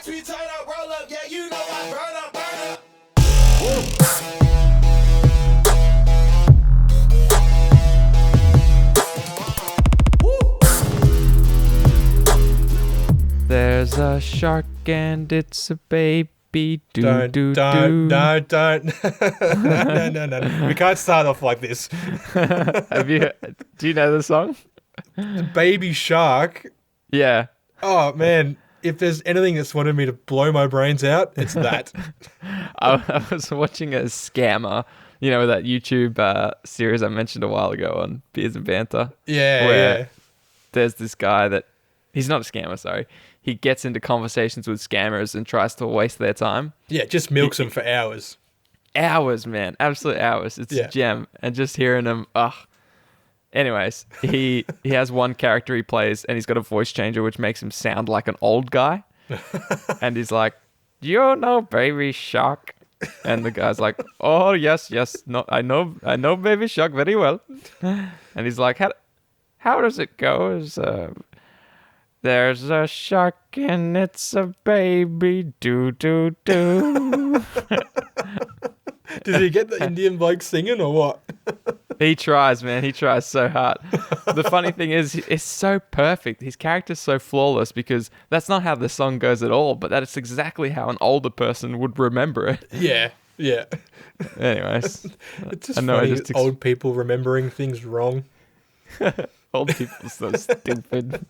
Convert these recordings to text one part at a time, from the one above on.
Watch me turn up, roll up, yeah, you know I burn up, burn up. There's a shark and it's a baby. Don't. No. We can't start off like this. Do you know the song? Baby Shark. Yeah. Oh, man. If there's anything that's wanted me to blow my brains out, it's that. I was watching a scammer, that YouTube series I mentioned a while ago on Beers and Banter. Yeah. There's this guy that, he's not a scammer, sorry. He gets into conversations with scammers and tries to waste their time. Yeah, just milks them for hours. Hours, man. Absolute hours. It's a gem. And just hearing him, Anyways, he has one character he plays and he's got a voice changer which makes him sound like an old guy. And he's like, "You know Baby Shark?" And the guy's like, "Oh, yes. No, I know Baby Shark very well." And he's like, how does it go? There's a shark and it's a baby. Do. Did he get the Indian bloke singing or what? He tries, man. He tries so hard. The funny thing is, it's so perfect. His character's so flawless because that's not how the song goes at all, but that's exactly how an older person would remember it. Yeah. Anyways. It's just funny, old people remembering things wrong. Old people are so stupid.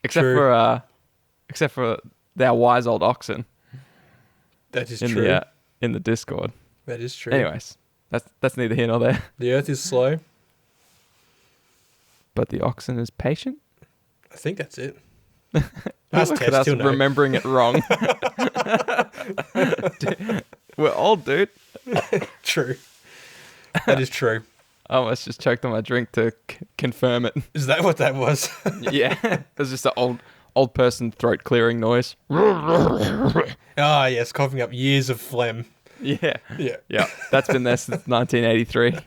Except for their wise old oxen. That is true. In the Discord. That is true. Anyways, that's neither here nor there. The earth is slow. But the oxen is patient? I think that's it. Look at us remembering it wrong. We're old, dude. True. That is true. I almost just choked on my drink to confirm it. Is that what that was? Yeah. It was just an old person throat clearing noise. Ah, yes, coughing up years of phlegm. Yeah. That's been there since 1983.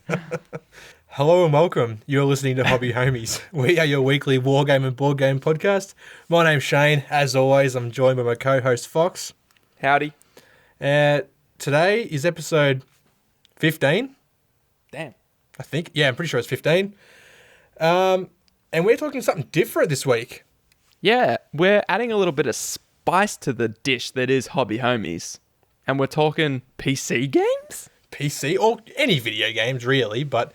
Hello and welcome. You're listening to Hobby Homies. We are your weekly war game and board game podcast. My name's Shane. As always, I'm joined by my co-host Fox. Howdy. Today is episode 15. Damn. I think. Yeah, I'm pretty sure it's 15. And we're talking something different this week. Yeah, we're adding a little bit of spice to the dish that is Hobby Homies. And we're talking PC games? PC, or any video games, really, but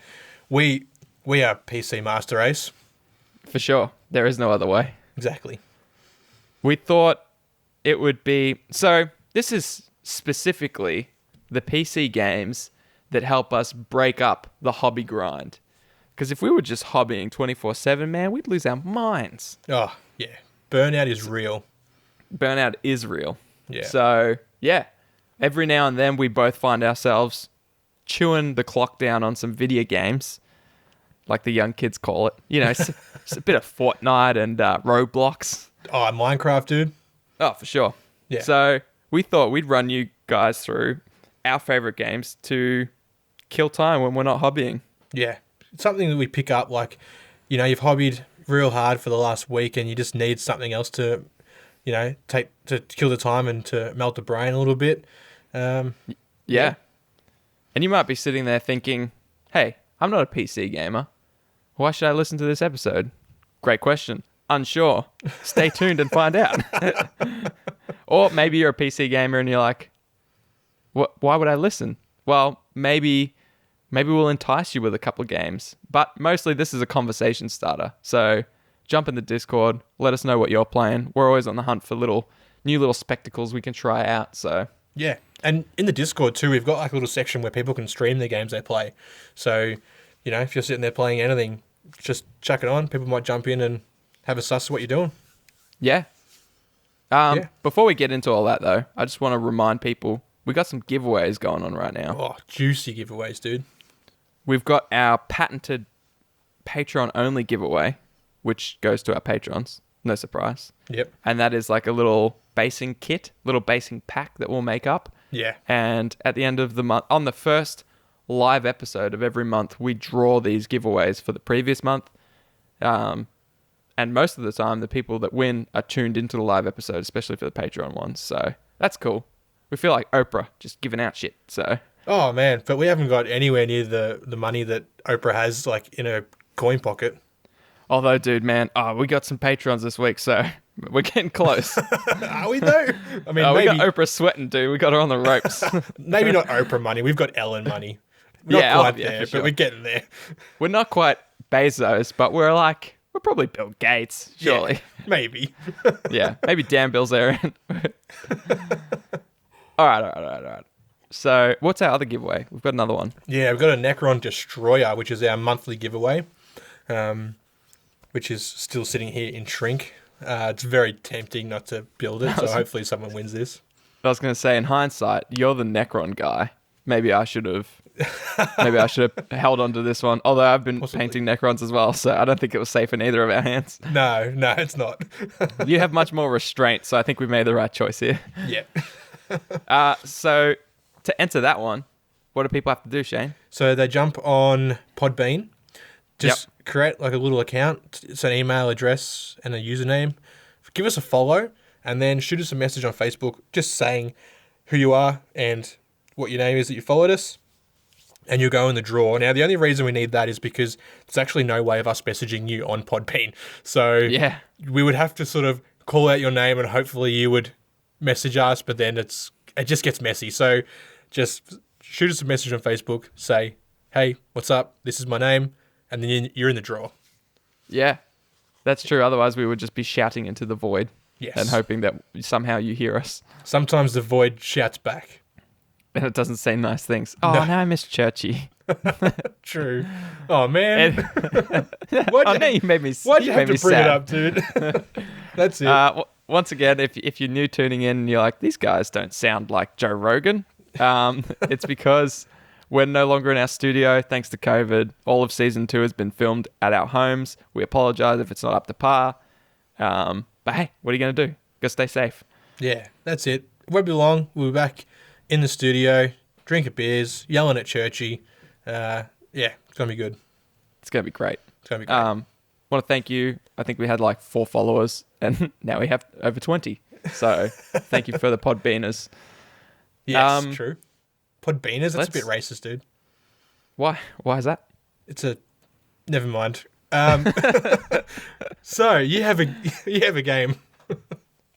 we are PC Master Race. For sure. There is no other way. Exactly. We thought it would be... So, this is specifically the PC games that help us break up the hobby grind. Because if we were just hobbying 24/7, man, we'd lose our minds. Oh, yeah. Burnout is real. Burnout is real. Yeah. So, yeah. Every now and then we both find ourselves chewing the clock down on some video games, like the young kids call it. It's a bit of Fortnite and Roblox. Oh, Minecraft, dude. Oh, for sure. Yeah. So we thought we'd run you guys through our favorite games to kill time when we're not hobbying. Yeah. It's something that we pick up, like, you've hobbied real hard for the last week and you just need something else to, take to kill the time and to melt the brain a little bit. Yeah. And you might be sitting there thinking, hey, I'm not a PC gamer. Why should I listen to this episode? Great question. Unsure. Stay tuned and find out. Or maybe you're a PC gamer and you're like, why would I listen? Well, maybe we'll entice you with a couple of games. But mostly this is a conversation starter. So jump in the Discord. Let us know what you're playing. We're always on the hunt for new little spectacles we can try out. So yeah. And in the Discord too, we've got like a little section where people can stream their games they play. So, if you're sitting there playing anything, just chuck it on. People might jump in and have a suss of what you're doing. Yeah. Before we get into all that though, I just want to remind people, we got some giveaways going on right now. Oh, juicy giveaways, dude. We've got our patented Patreon-only giveaway, which goes to our patrons. No surprise. Yep. And that is like a little basing kit, little basing pack that we'll make up. Yeah. And at the end of the month, on the first live episode of every month, we draw these giveaways for the previous month. And most of the time, the people that win are tuned into the live episode, especially for the Patreon ones. So that's cool. We feel like Oprah just giving out shit. So Oh, man. But we haven't got anywhere near the money that Oprah has, like, in her coin pocket. although, dude, man, we got some Patrons this week, so we're getting close. Are we, though? I mean, We maybe, got Oprah sweating, dude. We got her on the ropes. maybe not Oprah money. We've got Ellen money. We're Yeah, not quite yeah, there, for but sure. we're getting there. We're not quite Bezos, but we're probably Bill Gates, surely. Yeah, maybe. Yeah, maybe Dan Bilzerian. All right. So, what's our other giveaway? We've got another one. Yeah, we've got a Necron Destroyer, which is our monthly giveaway, which is still sitting here in shrink. It's very tempting not to build it, so hopefully someone wins this. I was going to say, in hindsight, you're the Necron guy. Maybe I should have held on to this one. Although I've been painting Necrons as well, so I don't think it was safe in either of our hands. No, it's not. You have much more restraint, so I think we made the right choice here. Yeah. So, to enter that one, what do people have to do, Shane? So they jump on Podbean, just create like a little account. It's an email address and a username. Give us a follow, and then shoot us a message on Facebook just saying who you are and what your name is that you followed us, and you'll go in the draw. Now, the only reason we need that is because there's actually no way of us messaging you on Podbean. So Yeah. we would have to sort of call out your name, and hopefully you would message us, but then it just gets messy. So just shoot us a message on Facebook, say, hey, what's up? This is my name. And then you're in the draw. Yeah, that's true. Otherwise, we would just be shouting into the void. Yes. And hoping that somehow you hear us. Sometimes the void shouts back. And it doesn't say nice things. Oh, now I miss Churchy. True. Oh, man. Now you made me Why'd you have to bring sad. it up, dude? That's it. Once again, if you're new tuning in and you're like, these guys don't sound like Joe Rogan, it's because we're no longer in our studio thanks to COVID. All of season 2 has been filmed at our homes. We apologize if it's not up to par. But hey, what are you going to do? Gotta stay safe. Yeah, that's it. It won't be long. We'll be back in the studio, drinking beers, yelling at Churchy. Yeah, it's going to be good. It's going to be great. It's going to be great. Want to thank you. I think we had like 4 followers and now we have over 20. So thank you for the Podbeaners. Yes, true. Podbeaners? That's a bit racist, dude. Why? Why is that? Never mind. So you have a game.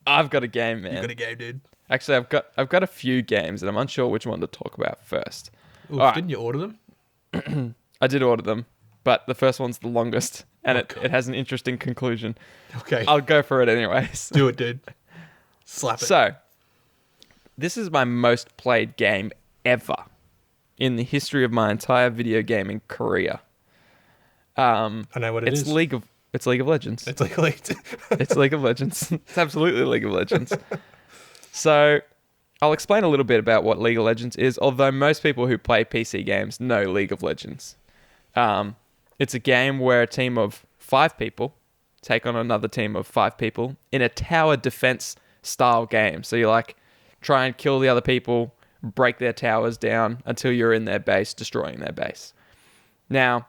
I've got a game, man. You've got a game, dude. Actually, I've got a few games and I'm unsure which one to talk about first. Oof, All right. Didn't you order them? I did order them, but the first one's the longest and it has an interesting conclusion. Okay. I'll go for it anyways. Do it, dude. Slap it. So, this is my most played game ever in the history of my entire video gaming career. I know what It's League of Legends. It's like late. It's League of Legends. It's absolutely League of Legends. So, I'll explain a little bit about what League of Legends is, although most people who play PC games know League of Legends. It's a game where a team of 5 people take on another team of 5 people in a tower defense style game. So you try and kill the other people, break their towers down until you're in their base, destroying their base. Now,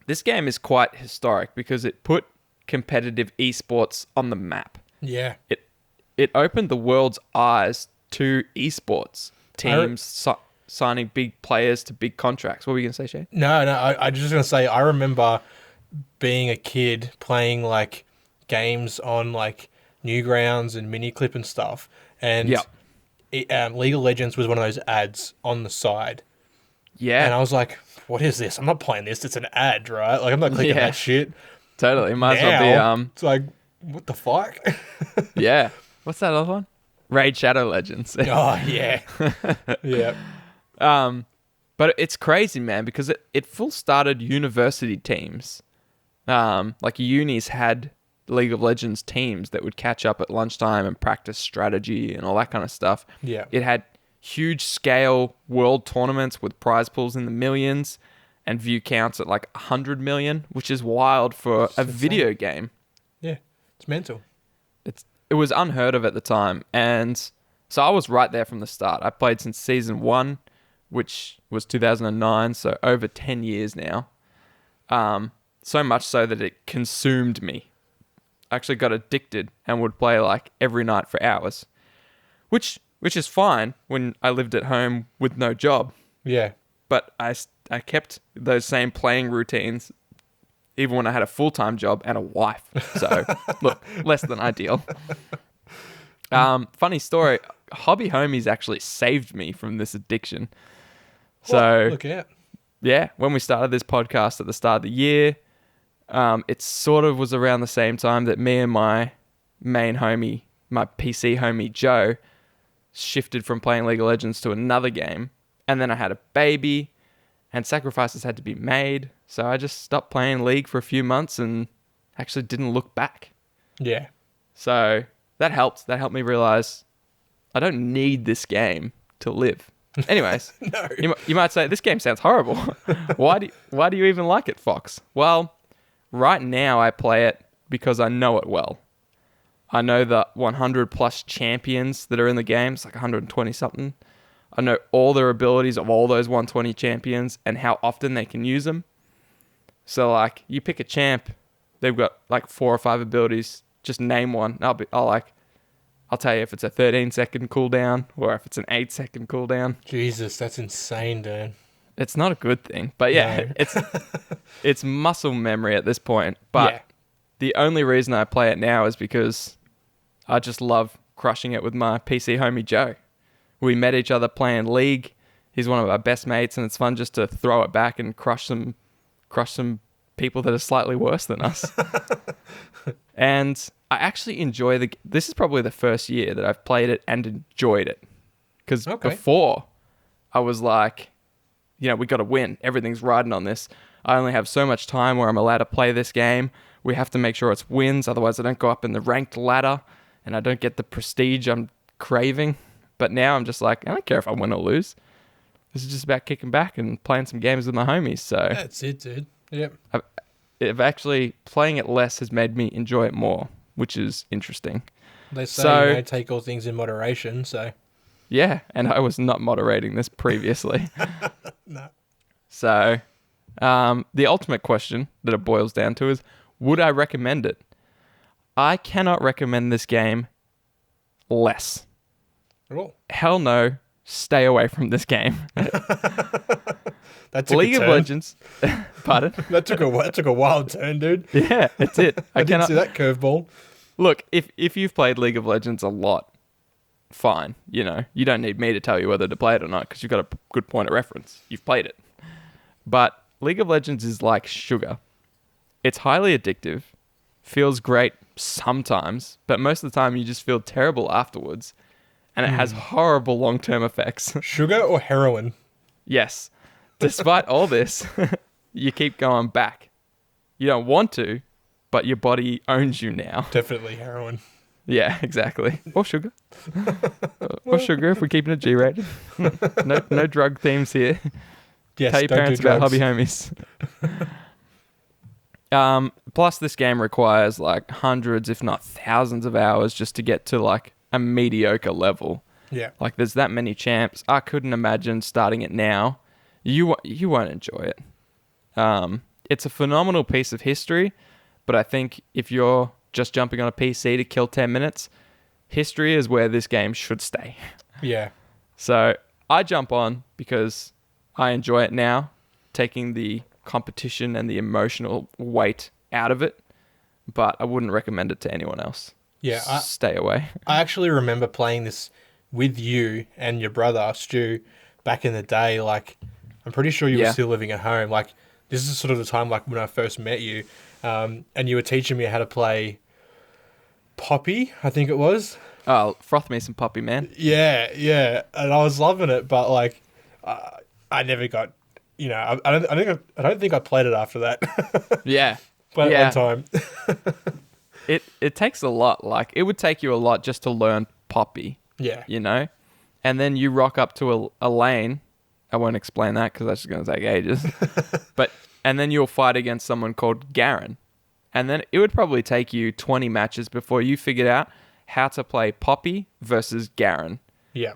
this game is quite historic because it put competitive esports on the map. Yeah. It opened the world's eyes to esports. Teams signing big players to big contracts. What were you going to say, Shane? No, I was just going to say, I remember being a kid playing like games on like Newgrounds and Miniclip and stuff. And League of Legends was one of those ads on the side. Yeah. And I was like, what is this? I'm not playing this. It's an ad, right? Like, I'm not clicking that shit. Totally. Might as well be... It's like, what the fuck? Yeah. What's that other one? Raid Shadow Legends. Oh, yeah. Yeah. But it's crazy, man, because it full started university teams. Like unis had League of Legends teams that would catch up at lunchtime and practice strategy and all that kind of stuff. Yeah. It had huge scale world tournaments with prize pools in the millions and view counts at like 100 million, which is wild for a video game. Yeah. It's mental. It was unheard of at the time. And so I was right there from the start. I played since season 1, which was 2009, so over 10 years now. So much so that it consumed me. actually got addicted and would play like every night for hours, which is fine when I lived at home with no job. Yeah. But I kept those same playing routines even when I had a full-time job and a wife. So, look, less than ideal. Funny story, Hobby Homies actually saved me from this addiction. So, Well, look out. yeah, when we started this podcast at the start of the year, it sort of was around the same time that me and my main homie, my PC homie Joe, shifted from playing League of Legends to another game. And then I had a baby and sacrifices had to be made. So I just stopped playing League for a few months and actually didn't look back. Yeah. So that helped. That helped me realize I don't need this game to live. Anyways, No. you might say, this game sounds horrible. Why do you even like it, Fox? Well, right now I play it because I know it well. I know the 100 plus champions that are in the game. It's like 120 something. I know all their abilities of all those 120 champions and how often they can use them. So like you pick a champ, they've got like 4 or 5 abilities. Just name one. I'll tell you if it's a 13-second cooldown or if it's an 8-second cooldown. Jesus, that's insane, Dan. It's not a good thing, but yeah, No. it's muscle memory at this point. But Yeah. the only reason I play it now is because I just love crushing it with my PC homie Joe. We met each other playing League. He's one of our best mates, and it's fun just to throw it back and crush some people that are slightly worse than us. And I actually enjoy this is probably the first year that I've played it and enjoyed it. Because before, I was like, we got to win. Everything's riding on this. I only have so much time where I'm allowed to play this game. We have to make sure it's wins, otherwise I don't go up in the ranked ladder, and I don't get the prestige I'm craving. But now I'm just like, I don't care if I win or lose. This is just about kicking back and playing some games with my homies. So That's it, dude. Yep. I've actually, playing it less has made me enjoy it more, which is interesting. They say, take all things in moderation, so. Yeah, and I was not moderating this previously. No. So, the ultimate question that it boils down to is, would I recommend it? I cannot recommend this game less. Oh. Hell no, stay away from this game. That took League a of turn. Legends. Pardon? That took a wild turn, dude. Yeah, that's it. I didn't see that curveball. Look, if you've played League of Legends a lot, fine. You don't need me to tell you whether to play it or not because you've got a good point of reference. You've played it. But League of Legends is like sugar. It's highly addictive, feels great sometimes, but most of the time you just feel terrible afterwards, and it has horrible long-term effects. Sugar or heroin? Yes. Despite all this, you keep going back. You don't want to, but your body owns you now. Definitely heroin. Yeah, exactly. Or sugar. Or sugar if we're keeping it G-rated. No drug themes here. Yes, Tell your don't parents do about drugs. hobby homies. Plus, this game requires like hundreds, if not thousands of hours just to get to like a mediocre level. Yeah. Like there's that many champs. I couldn't imagine starting it now. You won't enjoy it. It's a phenomenal piece of history, but I think if you're just jumping on a PC to kill 10 minutes, history is where this game should stay. Yeah. So I jump on because I enjoy it now, taking the competition and the emotional weight out of it, but I wouldn't recommend it to anyone else. Yeah. Stay away. I actually remember playing this with you and your brother, Stu, back in the day. Like, I'm pretty sure you were still living at home. Like, this is sort of the time like when I first met you, and you were teaching me how to play Poppy, I think it was. Oh, froth me some Poppy, man. Yeah, and I was loving it, but like, I never got, I don't think I played it after that. Yeah. Played it one time. It takes a lot. Like, it would take you a lot just to learn Poppy. Yeah. And then you rock up to a lane. I won't explain that because that's just going to take ages. And then you'll fight against someone called Garen. And then it would probably take you 20 matches before you figured out how to play Poppy versus Garen. Yeah.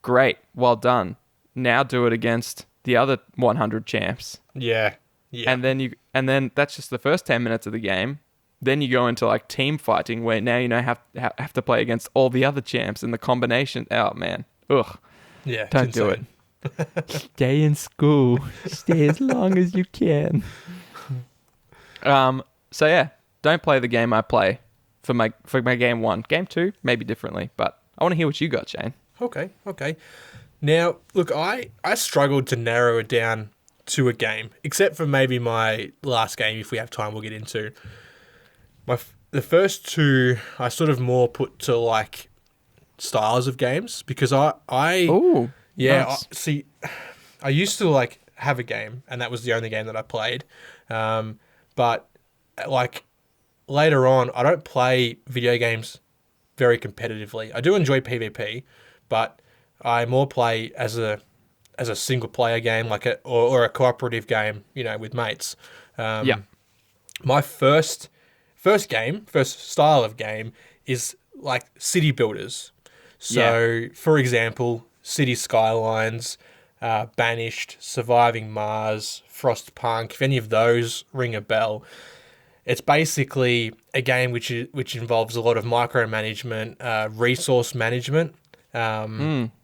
Great. Well done. Now do it against the other 100 champs. Yeah. And then that's just the first 10 minutes of the game. then you go into like team fighting where now have to play against all the other champs and the combination. Oh man, ugh, Yeah, don't it's do insane. it. Stay in school. Stay as long as you can. So yeah, don't play the game I play for my game 1. Game 2, maybe differently, but I want to hear what you got, Shane. Okay. Now, look, I struggled to narrow it down to a game, except for maybe my last game. If we have time, we'll get into the first two. I sort of more put to like styles of games because Oh, nice. I used to like have a game, and that was the only game that I played. But like later on, I don't play video games very competitively. I do enjoy PvP, but I more play as a single player game, like or a cooperative game, with mates. Yeah. My first style of game is like city builders. So, for example, City Skylines, Banished, Surviving Mars, Frostpunk. If any of those ring a bell, it's basically a game which involves a lot of micromanagement, resource management.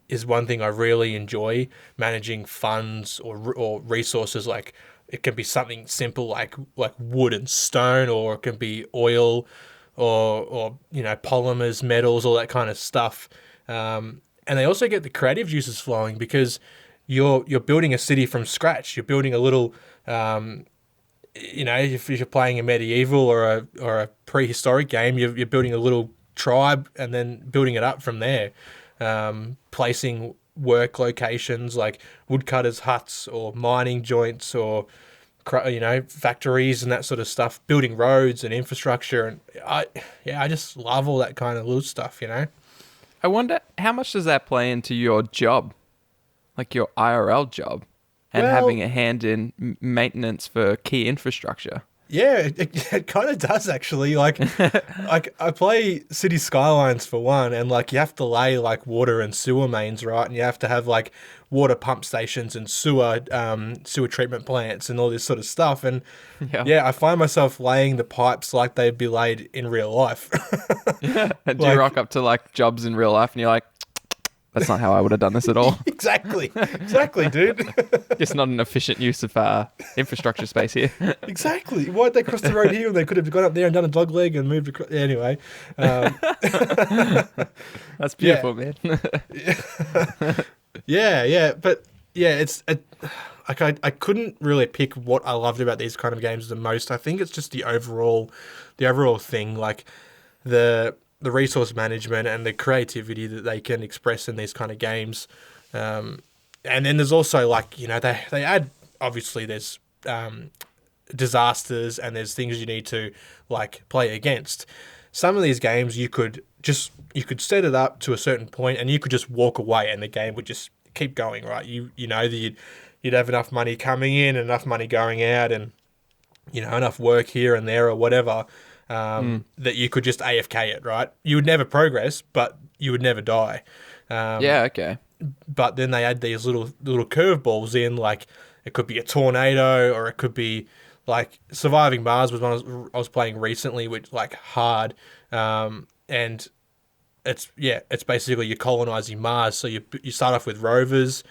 Is one thing I really enjoy, managing funds or resources. Like it can be something simple like wood and stone, or it can be oil, or polymers, metals, all that kind of stuff. And they also get the creative juices flowing because you're building a city from scratch. You're building a little, if you're playing a medieval or a prehistoric game, you're building a little tribe and then building it up from there. Placing work locations like woodcutters' huts or mining joints or factories and that sort of stuff. Building roads and infrastructure, and I just love all that kind of little stuff. I wonder how much does that play into your job, like your IRL job, and Well- having a hand in maintenance for key infrastructure. Yeah, it kind of does actually. Like I play City Skylines for one, and like you have to lay like water and sewer mains, right? And you have to have like water pump stations and sewer treatment plants and all this sort of stuff. And Yeah. I find myself laying the pipes like they'd be laid in real life. And do you rock up to like jobs in real life and you're like, that's not how I would have done this at all. Exactly, dude. Just not an efficient use of infrastructure space here. Exactly. Why'd they cross the road here when they could have gone up there and done a dog leg and moved across? Anyway. That's beautiful, man. Yeah. But yeah, I couldn't really pick what I loved about these kind of games the most. I think it's just the overall thing, like the resource management and the creativity that they can express in these kind of games. And then there's also like, they add, obviously there's disasters and there's things you need to like play against. Some of these games you could set it up to a certain point and you could just walk away and the game would just keep going, right? You know that you'd have enough money coming in, enough money going out, and enough work here and there or whatever, that you could just AFK it, right? You would never progress, but you would never die. Yeah, okay. But then they add these little curveballs in, like it could be a tornado, or it could be like Surviving Mars was one I was playing recently, which like hard, and it's basically you're colonizing Mars. So you start off with rovers,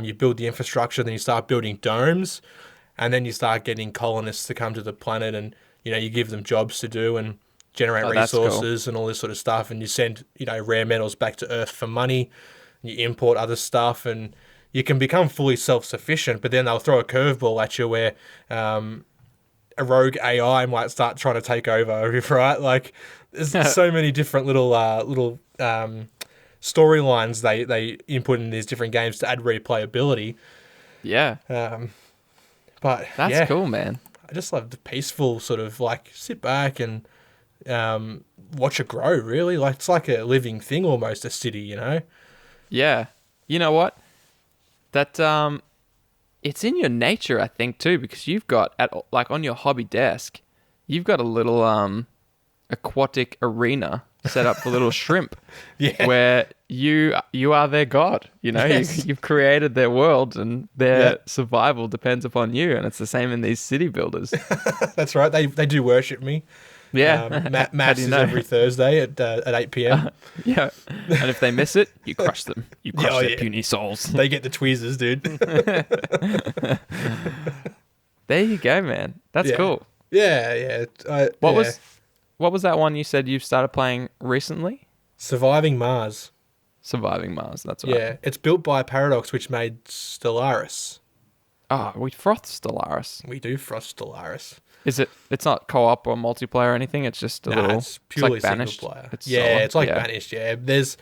you build the infrastructure, then you start building domes, and then you start getting colonists to come to the planet, and you give them jobs to do and generate resources and all this sort of stuff, and you send rare metals back to Earth for money. You import other stuff, and you can become fully self-sufficient. But then they'll throw a curveball at you where a rogue AI might start trying to take over, right? Like there's so many different little storylines they input in these different games to add replayability. Yeah. But That's cool, man. I just love the peaceful sort of like sit back and watch it grow, really. Like it's like a living thing almost, a city, Yeah. You know what? That it's in your nature, I think, too, because you've got on your hobby desk, you've got a little aquatic arena set up for little shrimp. Yeah. Where you are their god, Yes. you've created their world and their survival depends upon you, and it's the same in these city builders. That's right. They do worship me. Yeah. How Maths do you is know? every Thursday at 8 p.m. Yeah. And if they miss it, you crush them. You crush Oh, their yeah. puny souls. They get the tweezers, dude. There you go, man. That's Yeah. cool. Yeah. What Yeah. was that one you said you started playing recently? Surviving Mars? Surviving Mars. That's right. Yeah, it's built by Paradox, which made Stellaris. Oh, we frothed Stellaris. We do frost Stellaris. Is it? It's not co-op or multiplayer or anything. It's just a little. It's purely like Banished. single player. It's yeah, solo. it's like Yeah. Banished. Yeah, there's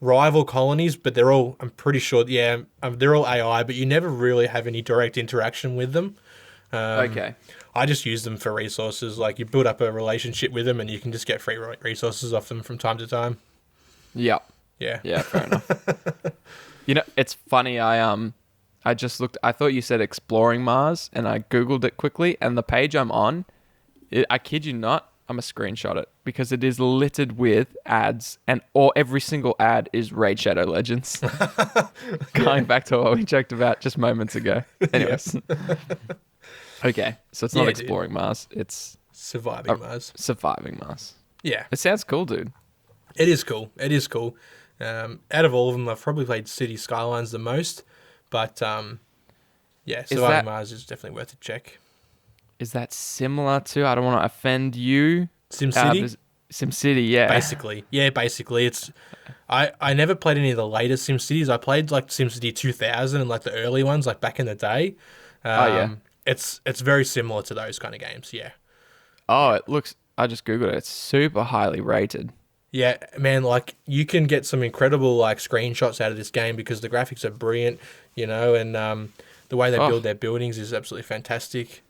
rival colonies, but they're all. I'm pretty sure. Yeah, they're all AI, but you never really have any direct interaction with them. Okay. I just use them for resources. Like you build up a relationship with them, and you can just get free resources off them from time to time. Yeah. Yeah. Yeah. Fair enough. It's funny. I just looked. I thought you said exploring Mars, and I googled it quickly. And the page I'm on, I kid you not, I'm a screenshot it because it is littered with ads, and every single ad is Raid Shadow Legends. Going back to what we joked about just moments ago. Anyways, okay, so it's not Yeah, exploring Mars; it's Surviving Mars. surviving Mars. Yeah, It sounds cool, dude. it is cool. It is cool. Out of all of them, I've probably played City Skylines the most, but yeah, Surviving Mars is definitely worth a check. Is that similar to? I don't want to offend you. SimCity? SimCity, yeah. Basically. Yeah, basically. It's I never played any of the later SimCities. I played like SimCity 2000 and like the early ones, like back in the day. Yeah. It's very similar to those kind of games, yeah. Oh, it looks. I just googled it. It's super highly rated. Yeah, man, like you can get some incredible like screenshots out of this game because the graphics are brilliant, and the way they build their buildings is absolutely fantastic.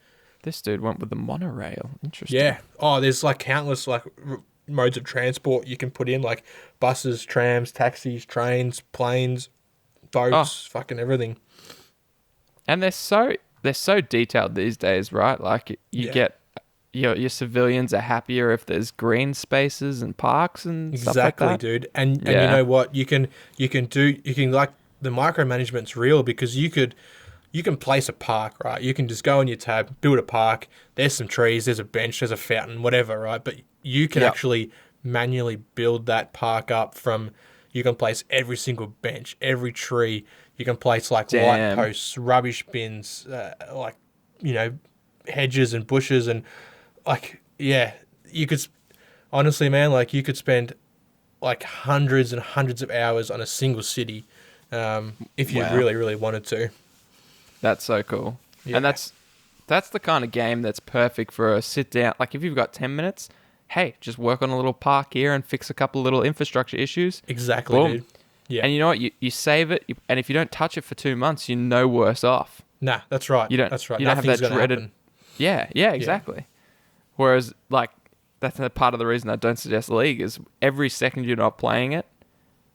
This dude went with the monorail. Interesting. Yeah. Oh, there's like countless like modes of transport you can put in, like buses, trams, taxis, trains, planes, boats, fucking everything. And they're so detailed these days, right? Like you get your civilians are happier if there's green spaces and parks and stuff like Exactly, that. dude. And you know what? You can like the micromanagement's real because you can place a park, right? You can just go on your tab, build a park. There's some trees, there's a bench, there's a fountain, whatever, right? But you can actually manually build that park up from. You can place every single bench, every tree. You can place like light posts, rubbish bins, like hedges and bushes and like you could honestly, man, like you could spend like hundreds and hundreds of hours on a single city if you really, really wanted to. That's so cool. Yeah. And that's the kind of game that's perfect for a sit down. Like if you've got 10 minutes, hey, just work on a little park here and fix a couple little infrastructure issues. Exactly, Boom. dude. Yeah. And you know what? You save it, and if you don't touch it for 2 months, you're no worse off. Nah, that's right. That's right. You don't have Nothing's that gonna dreaded. happen. Yeah, exactly. Whereas, like, that's a part of the reason I don't suggest League is every second you're not playing it,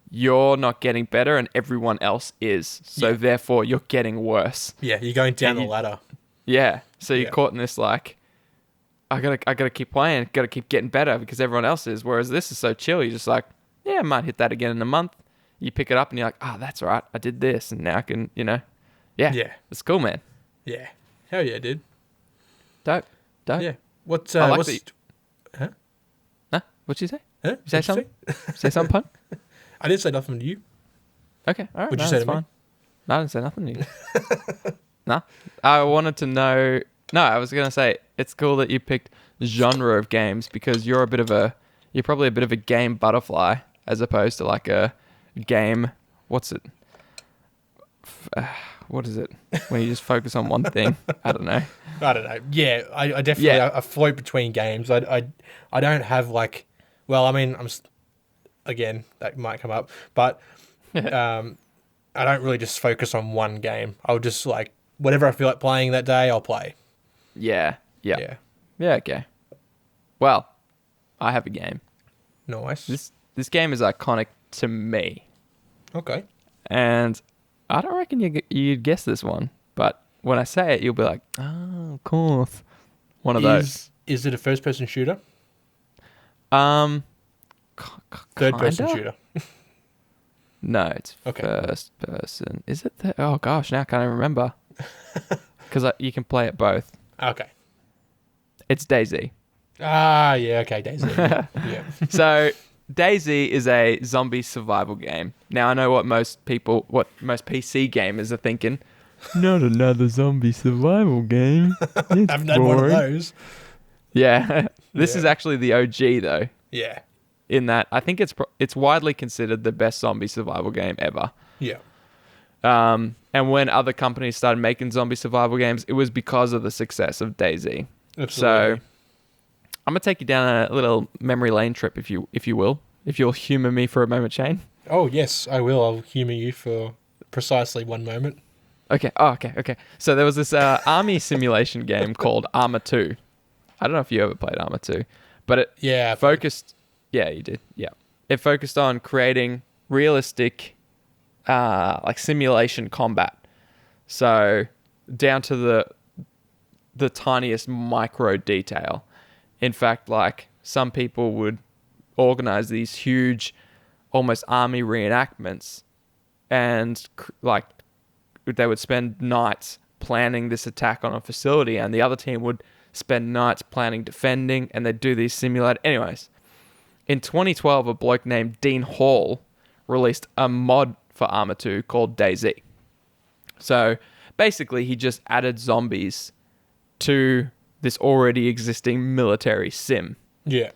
you're not getting better, and everyone else is. So therefore, you're getting worse. Yeah, you're going down the ladder. Yeah. So you're caught in this like, I gotta keep playing, gotta keep getting better because everyone else is. Whereas this is so chill. You're just like, I might hit that again in a month. You pick it up and you're like, that's right. I did this, and now I can, Yeah. It's cool, man. Yeah. Hell yeah, dude. Dope. Yeah. What's I like what's that huh? Huh? What'd you say? Huh? You say What'd something? you Say something, pun? I didn't say nothing to you. Okay. All right. What'd you No, say that's to me? fine. No, I didn't say nothing to you. Nah. I wanted to know. No, I was gonna say it's cool that you picked genre of games because you're probably a bit of a game butterfly as opposed to like a game. What's it? What is it? When you just focus on one thing. I don't know. I don't know. Yeah, I definitely I float between games. I don't have like, well, I mean, again, that might come up, but I don't really just focus on one game. I'll just like whatever I feel like playing that day, I'll play. Yeah. Okay. Well, I have a game. Nice. This game is iconic to me, Okay. and I don't reckon you'd guess this one. But when I say it, you'll be like, "Oh, of course." One of those. Is it a first-person shooter? Third Third-person shooter. No, it's Okay. first person. Is it? Oh gosh, now I can't even remember. Because you can play it both. Okay. It's DayZ. Ah, yeah, okay, Daisy. Yeah. Yeah. So DayZ is a zombie survival game. Now I know what most PC gamers are thinking. Not another zombie survival game. It's Haven't had one of boring. those. Yeah, this Yeah. is actually the OG though. Yeah. In that, I think it's widely considered the best zombie survival game ever. Yeah. And when other companies started making zombie survival games, it was because of the success of DayZ. Absolutely. So I'm gonna take you down a little memory lane trip, if you will, if you'll humor me for a moment, Shane. Oh, yes, I will. I'll humour you for precisely one moment. Okay. Oh, okay. So there was this army simulation game called Arma 2. I don't know if you ever played Arma 2, but it Yeah. focused. Yeah, you did. Yeah, it focused on creating realistic, like simulation combat. So down to the tiniest micro detail. In fact, like some people would organize these huge, almost army reenactments, and like they would spend nights planning this attack on a facility, and the other team would spend nights planning defending, and they'd do these simulated. Anyways, in 2012, a bloke named Dean Hall released a mod for Arma 2 called DayZ. So basically, he just added zombies to this already existing military sim. Yeah.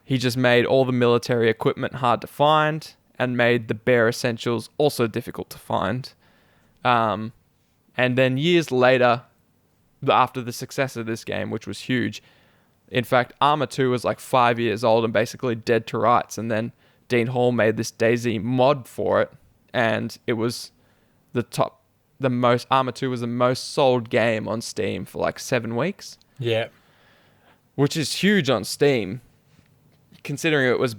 He just made all the military equipment hard to find and made the bare essentials also difficult to find. And then years later, after the success of this game, which was huge, in fact, Arma 2 was like 5 years old and basically dead to rights. And then Dean Hall made this DayZ mod for it, and it was Arma 2 was the most sold game on Steam for like 7 weeks. Yeah. Which is huge on Steam, considering it was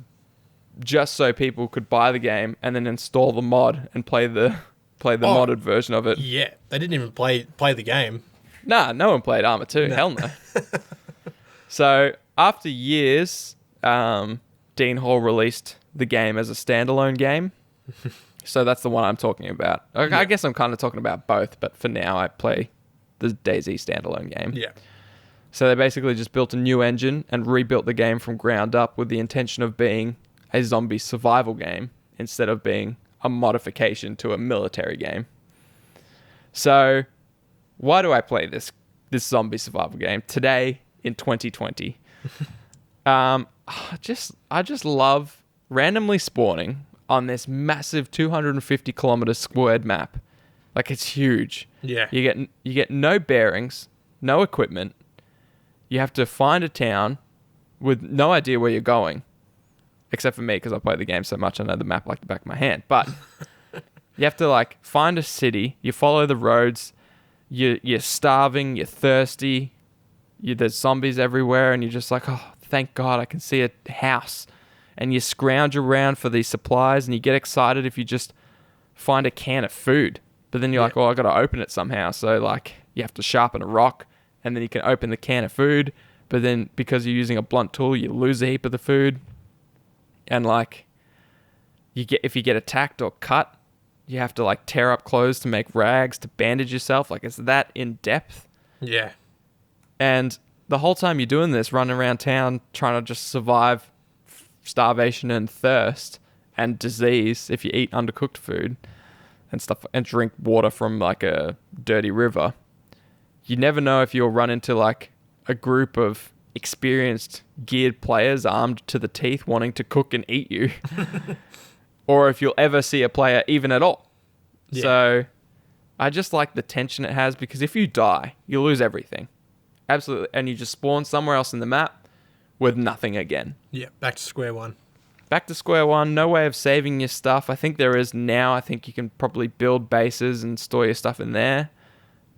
just so people could buy the game and then install the mod and play the modded version of it. Yeah. They didn't even play the game. Nah, no one played Arma 2. No. Hell no. So after years, Dean Hall released the game as a standalone game. So that's the one I'm talking about. I guess I'm kind of talking about both, but for now I play the DayZ standalone game. Yeah. So they basically just built a new engine and rebuilt the game from ground up with the intention of being a zombie survival game instead of being a modification to a military game. So why do I play this zombie survival game today in 2020? I just love randomly spawning on this massive 250 kilometer squared map. Like, it's huge. Yeah. You get no bearings, no equipment. You have to find a town with no idea where you're going, except for me because I play the game so much I know the map like the back of my hand. But you have to like find a city. You follow the roads. You're starving. You're thirsty. There's zombies everywhere, and you're just like, oh, thank God I can see a house. And you scrounge around for these supplies, and you get excited if you just find a can of food. But then you're like, oh, I got to open it somehow. So like you have to sharpen a rock, and then you can open the can of food. But then because you're using a blunt tool, you lose a heap of the food. And like if you get attacked or cut, you have to like tear up clothes to make rags to bandage yourself. Like, it's that in depth. Yeah. And the whole time you're doing this, running around town trying to just survive starvation and thirst and disease if you eat undercooked food and stuff, and drink water from like a dirty river, you never know if you'll run into like a group of experienced geared players armed to the teeth wanting to cook and eat you or if you'll ever see a player even at all. Yeah. So I just like the tension it has, because if you die, you lose everything. Absolutely. And you just spawn somewhere else in the map with nothing again. Yeah. Back to square one. Back to square one. No way of saving your stuff. I think there is now. I think you can probably build bases and store your stuff in there.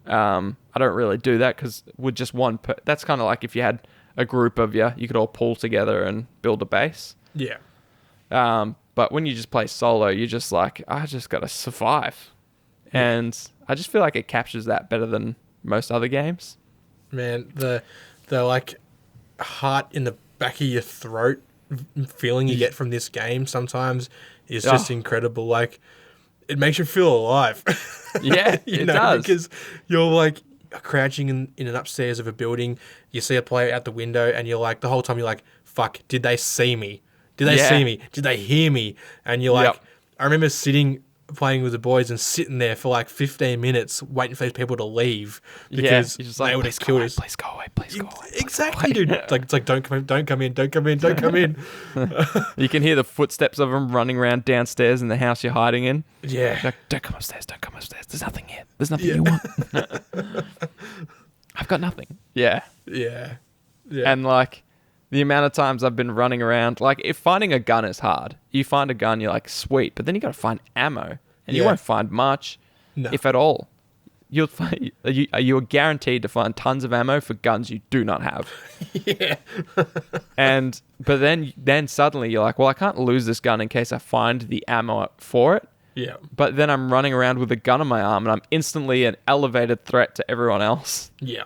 I don't really do that because with just one... that's kind of like if you had a group of you could all pull together and build a base. Yeah. But when you just play solo, you're just like, I just got to survive. Yeah. And I just feel like it captures that better than most other games. Man, the like heart in the back of your throat feeling you get from this game sometimes is just incredible. Like, it makes you feel alive. Yeah, it does. Because you're like, crouching in an upstairs of a building. You see a player out the window, and you're like, the whole time you're like, fuck, did they see me? Did they see me? Did they hear me? And you're like, I remember playing with the boys and sitting there for like 15 minutes waiting for these people to leave because you're just they like, would have killed us. Please go away, please go away. Exactly, dude. It's like, don't come in, don't come in, don't come in, don't come in. You can hear the footsteps of them running around downstairs in the house you're hiding in. Yeah. Like, don't come upstairs, don't come upstairs. There's nothing here. There's nothing you want. I've got nothing. Yeah. Yeah. And like the amount of times I've been running around, like if finding a gun is hard, you find a gun, you're like, sweet, but then you got to find ammo, and you won't find much, if at all. You'll find you're guaranteed to find tons of ammo for guns you do not have. Yeah. But then suddenly you're like, well, I can't lose this gun in case I find the ammo for it. Yeah. But then I'm running around with a gun on my arm, and I'm instantly an elevated threat to everyone else. Yeah.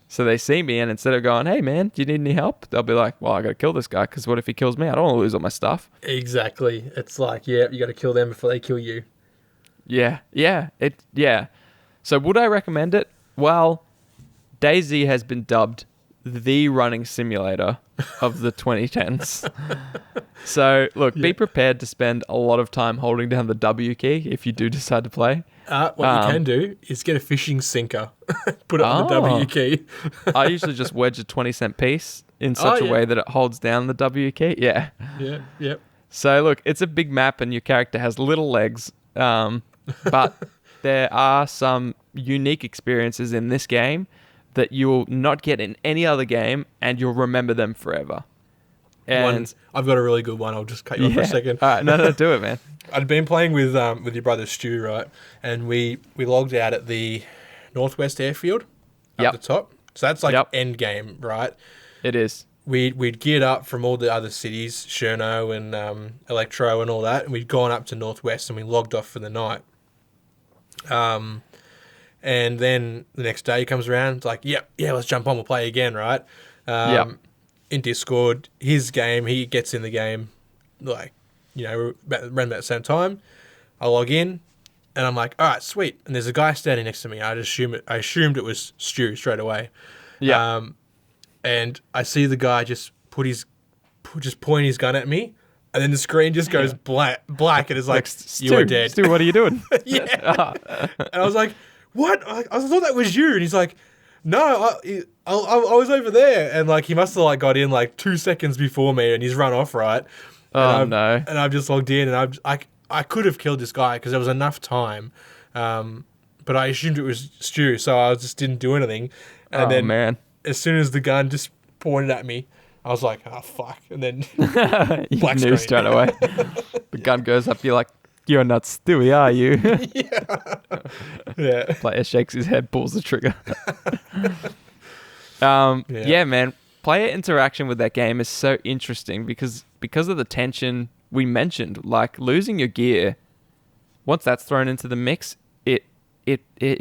So they see me, and instead of going, hey, man, do you need any help? They'll be like, well, I got to kill this guy, because what if he kills me? I don't want to lose all my stuff. Exactly. It's like, you got to kill them before they kill you. Yeah. So would I recommend it? Well, DayZ has been dubbed the running simulator of the 2010s. So, look, be prepared to spend a lot of time holding down the W key if you do decide to play. What you can do is get a fishing sinker, put it on the W key. I usually just wedge a 20-cent piece in such a way that it holds down the W key. Yeah. Yeah, yep. So, look, it's a big map and your character has little legs, but there are some unique experiences in this game that you will not get in any other game, and you'll remember them forever. And I've got a really good one. I'll just cut you off for a second. All right, no, do it, man. I'd been playing with your brother Stu, right? And we logged out at the Northwest Airfield up the top. So that's like end game, right? It is. We'd geared up from all the other cities, Cherno and Electro and all that, and we'd gone up to Northwest and we logged off for the night. And then the next day comes around, it's like, let's jump on, we'll play again, right? In Discord, his game, he gets in the game, like, around about the same time. I log in, and I'm like, all right, sweet. And there's a guy standing next to me. I assumed it was Stu straight away. Yeah. And I see the guy just point his gun at me, and then the screen just goes black, and it's like you are dead. Stu, what are you doing? Yeah. And I was like, what? I thought that was you. And he's like, no, I was over there. And like he must have like got in like 2 seconds before me, and he's run off, right? No. And I've just logged in, and I could have killed this guy because there was enough time. But I assumed it was Stu, so I just didn't do anything. And then man. As soon as the gun just pointed at me, I was like, oh, fuck. And then you black knew screen. straight away. The gun goes up, you're like, you're not Stewie, are you? Yeah. Player shakes his head, pulls the trigger. Yeah, man. Player interaction with that game is so interesting because of the tension we mentioned. Like, losing your gear, once that's thrown into the mix, it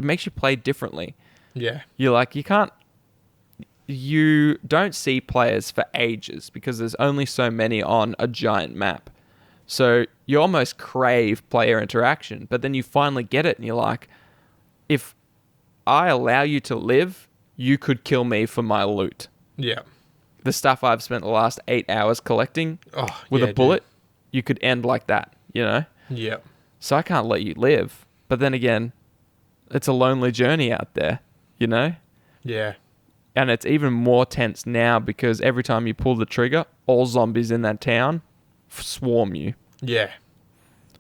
makes you play differently. Yeah. You're like, you don't see players for ages because there's only so many on a giant map. So you almost crave player interaction, but then you finally get it and you're like, if I allow you to live, you could kill me for my loot. Yeah. The stuff I've spent the last 8 hours collecting with a bullet, you could end like that, Yeah. So I can't let you live. But then again, it's a lonely journey out there, Yeah. And it's even more tense now because every time you pull the trigger, all zombies in that town swarm you. Yeah.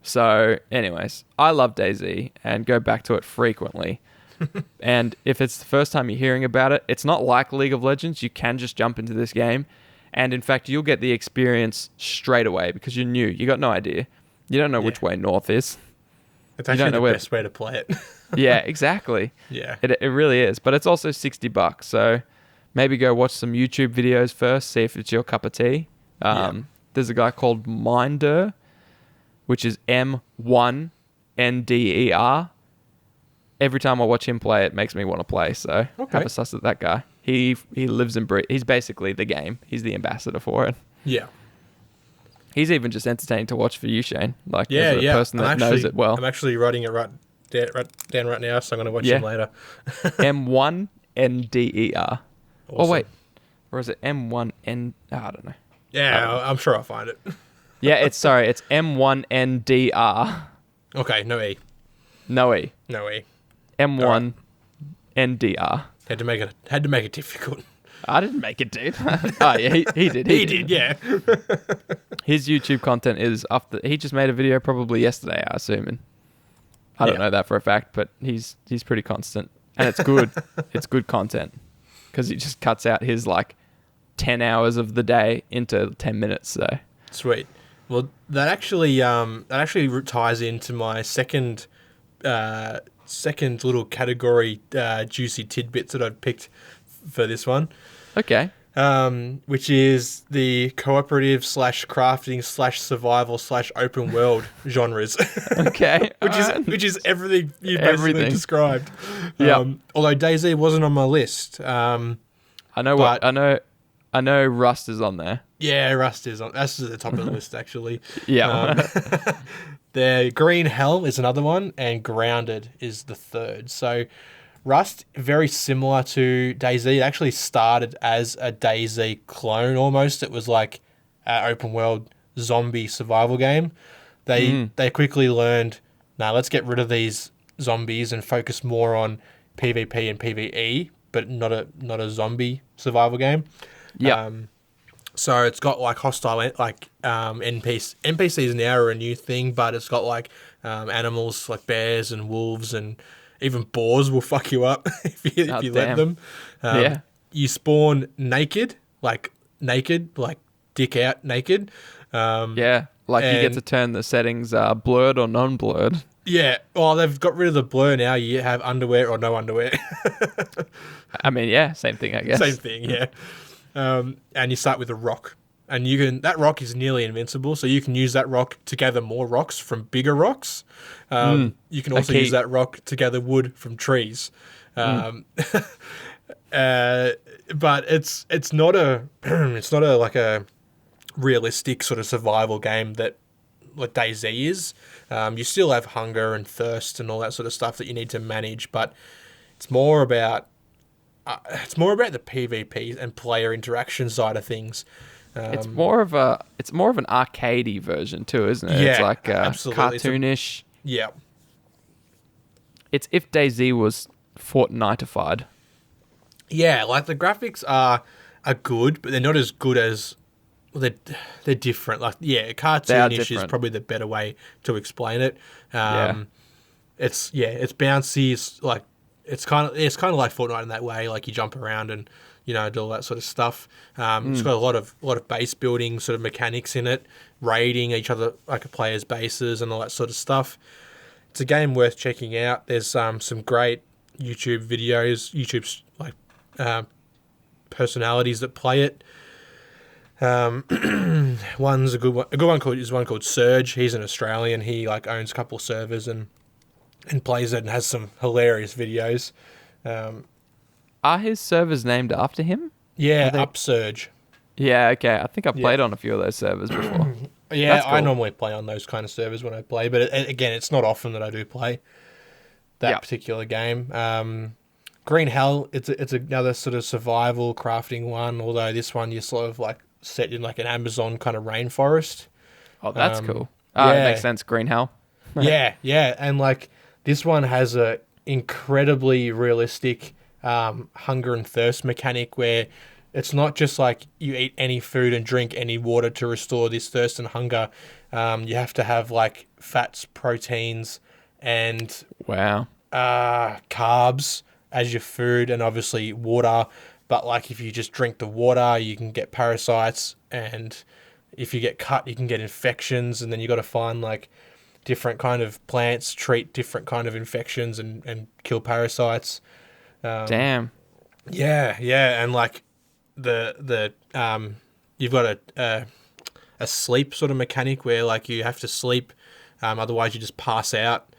So, anyways, I love DayZ and go back to it frequently. And if it's the first time you're hearing about it, it's not like League of Legends. You can just jump into this game. And in fact, you'll get the experience straight away because you're new. You got no idea. You don't know which way north is. It's actually the best way to play it. Yeah, exactly. Yeah. It really is. But it's also $60. So maybe go watch some YouTube videos first, see if it's your cup of tea. There's a guy called Minder, which is M1NDER. Every time I watch him play, it makes me want to play. So have a suss at that guy. He lives and breathes. He's basically the game. He's the ambassador for it. Yeah. He's even just entertaining to watch for you, Shane. Like, as a person that knows it well. I'm actually writing it right down right now, so I'm going to watch Yeah. him later. M1NDER. Oh, Awesome. wait. Or is it M1N? Oh, I don't know. Yeah, I'm sure I'll find it. Yeah, it's M1NDR. Okay, no E. No E. No E. M1NDR. Had to make it difficult. I didn't make it, dude. Oh, yeah, he did. He did, yeah. His YouTube content is after he just made a video probably yesterday, I assume. And I don't know that for a fact, but he's pretty constant, and it's good. It's good content because he just cuts out his like 10 hours of the day into 10 minutes. So Sweet. Well, that actually ties into my second little category, juicy tidbits that I've picked for this one. okay, Which is the cooperative / crafting / survival / open world genres. okay, which is everything you basically Everything. described. Yep. Although DayZ wasn't on my list. I know but- I know Rust is on there. Yeah, Rust is on. That's at the top of the list actually. Yeah. The Green Hell is another one, and Grounded is the third. So Rust, very similar to DayZ. It actually started as a DayZ clone almost. It was like an open world zombie survival game. They quickly learned, let's get rid of these zombies and focus more on PvP and PvE, but not a zombie survival game. Yeah. So it's got like hostile NPCs now are a new thing, but it's got like animals like bears and wolves and even boars will fuck you up if you let damn. them. Yeah. You spawn naked, like dick out naked. Yeah. Like you get and- to turn the settings blurred or non-blurred. Yeah. Well, they've got rid of the blur now. You have underwear or no underwear. I mean, yeah, same thing, I guess. Same thing, yeah. And you start with a rock. And that rock is nearly invincible, so you can use that rock to gather more rocks from bigger rocks. You can also use that rock to gather wood from trees. But it's not a like a realistic sort of survival game that like DayZ is. You still have hunger and thirst and all that sort of stuff that you need to manage, but it's more about the PvP and player interaction side of things. It's more of an arcadey version too, isn't it? Yeah, it's like absolutely. cartoonish. Yeah. It's if DayZ was Fortnite-ified. Yeah, like the graphics are good, but they're not as good as they're different. Like cartoonish is different. probably the better way to explain it. Yeah. It's bouncy. It's kind of like Fortnite in that way. Like you jump around and do all that sort of stuff. It's got a lot of base building sort of mechanics in it, raiding each other like a player's bases and all that sort of stuff. It's a game worth checking out. There's some great YouTube videos, personalities that play it. One's a good one. A good one called Surge. He's an Australian. He owns a couple of servers and plays it and has some hilarious videos. Are his servers named after him? Yeah, they- Upsurge. Yeah, okay. I think I played on a few of those servers before. Yeah, That's I cool. normally play on those kind of servers when I play, but again, it's not often that I do play that particular game. Green Hell, it's another sort of survival crafting one, although this one you're sort of set in an Amazon kind of rainforest. Oh, that's cool. yeah. It makes sense. Green Hell. yeah, and this one has a incredibly realistic hunger and thirst mechanic where it's not just you eat any food and drink any water to restore this thirst and hunger. You have to have fats, proteins, and Wow. carbs as your food, and obviously water. But if you just drink the water, you can get parasites, and if you get cut, you can get infections, and then you got to find different kind of plants treat different kind of infections and kill parasites. Damn. Yeah, and the you've got a sleep sort of mechanic where you have to sleep, otherwise you just pass out.